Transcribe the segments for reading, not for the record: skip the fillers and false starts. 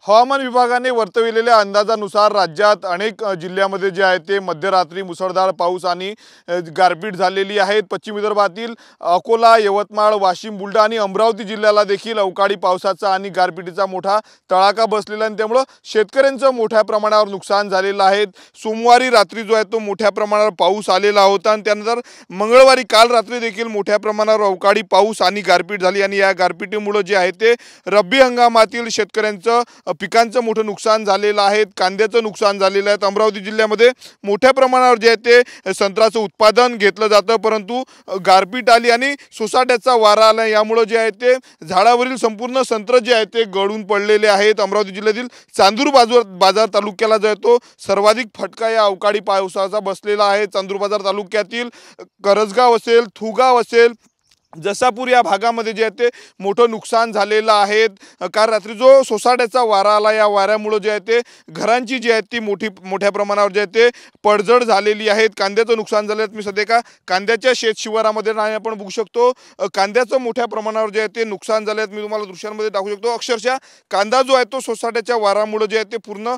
हवामान विभागाने वर्तविलेल्या अंदाजानुसार राज्यात अनेक जिल्ह्यामध्ये जे आहे ते मध्यरात्री मुसळधार पाऊस आणि गारपीट झालेली आहे। पश्चिम विदर्भातील अकोला, यवतमाळ, वाशिम, बुलढाणा आणि अमरावती जिल्ह्याला देखील अवकाळी पावसाचा आणि गारपिटीचा मोठा तडाखा बसलेला आहे। त्यामुळे शेतकऱ्यांचं मोठ्या प्रमाणावर नुकसान झालेलं आहे। सोमवारी रात्री जो आहे तो मोठ्या प्रमाणावर पाऊस आलेला होता आणि त्यानंतर मंगळवारी काल रात्री देखील मोठ्या प्रमाणावर अवकाळी पाऊस आणि गारपीट झाली आणि या गारपिटीमुळे जे आहे ते रब्बी हंगामातील शेतकऱ्यांचं पिकांचं मोठं नुकसान झालेलं आहे। कांद्याचं नुकसान झालेलं आहे। अमरावती जिल्ह्यामध्ये मोठ्या प्रमाणावर जे आहे ते संत्र्याचं उत्पादन घेतलं जातं, परंतु गारपीट आली आणि सोसाट्याचा वारा आला, यामुळे जे आहे ते झाडावरील संपूर्ण संत्र जे आहे ते गळून पडलेले आहेत। अमरावती जिल्ह्यातील चांदूर बाजार तालुक्याला जो आहे तो सर्वाधिक फटका या अवकाळी पावसाचा बसलेला आहे। चांदूर बाजार तालुक्यातील करजगाव असेल, थुगाव असेल, जसापूर या भागामध्ये जे आहे ते मोठं नुकसान झालेलं आहे। काल रात्री जो सोसाट्याचा वारा आला, या वाऱ्यामुळे जे आहे ते घरांची जी आहे ती मोठ्या प्रमाणावर जे आहे ते पडझड झालेली आहे। कांद्याचं नुकसान झालं। मी सध्या का कांद्याच्या शेत शिवारामध्ये आपण बघू शकतो कांद्याचं मोठ्या प्रमाणावर जे आहे ते नुकसान झाले। मी तुम्हाला दृश्यांमध्ये दाखवू शकतो अक्षरशः कांदा जो आहे तो सोसाट्याच्या वारामुळे जे आहे ते पूर्ण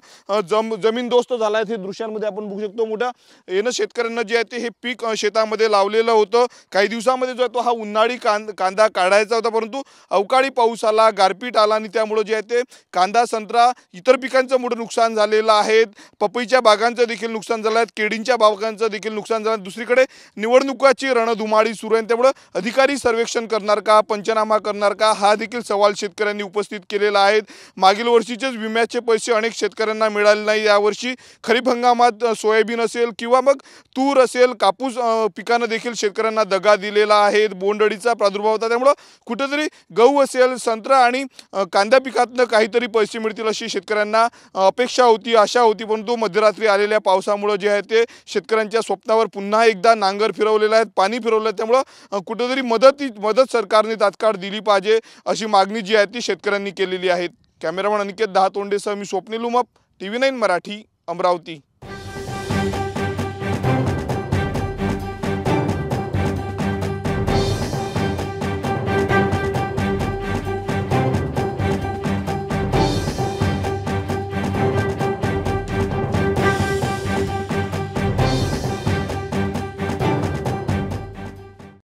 जमीनदोस्त झाला आहे। हे दृश्यांमध्ये आपण बघू शकतो। मोठ्या येणं शेतकऱ्यांना जे आहे ते हे पीक शेतामध्ये लावलेलं होतं। काही दिवसांमध्ये जो आहे तो हा उन्हाळी कांदा काढायचा होता, परंतु अवकाळी पाऊस आला, गारपीट आला आणि त्यामुळे जे आहे ते कांदा, संत्रा, इतर पिकांचं मोठं नुकसान झालेलं आहे। पपईच्या बागांचं देखील नुकसान झालं आहे, केळींच्या बागांचं देखील नुकसान झालं। दुसरीकडे निवडणुकाची रणधुमाळी सुरू आहे, त्यामुळे अधिकारी सर्वेक्षण करणार का, पंचनामा करणार का, हा देखील सवाल शेतकऱ्यांनी उपस्थित केलेला आहे। मागील वर्षीचेच विम्याचे पैसे अनेक शेतकऱ्यांना मिळाले नाही। यावर्षी खरीप हंगामात सोयाबीन असेल किंवा मग तूर असेल, कापूस पिकांना देखील शेतकऱ्यांना दगा दिलेला आहे। बोंडअळीचा प्रादुर्भाव होता, त्यामुळे कुठेतरी गहू असेल, संत्रा आणि कांदा पिकातनं काहीतरी पैसे मिळतील अशी शेतकऱ्यांना अपेक्षा होती, आशा होती, परंतु मध्यरात्री आलेल्या पावसामुळे जे आहे ते शेतकऱ्यांच्या स्वप्नावर पुन्हा एकदा नांगर फिरवलेला आहे, पाणी फिरवलं। त्यामुळे कुठेतरी मदत सरकारने तात्काळ दिली पाहिजे अशी मागणी जी आहे ती शेतकऱ्यांनी केलेली आहे। कॅमेरामन अनिकेत दहातोंडेसह मी स्वप्नील उमप, TV9 मराठी, अमरावती।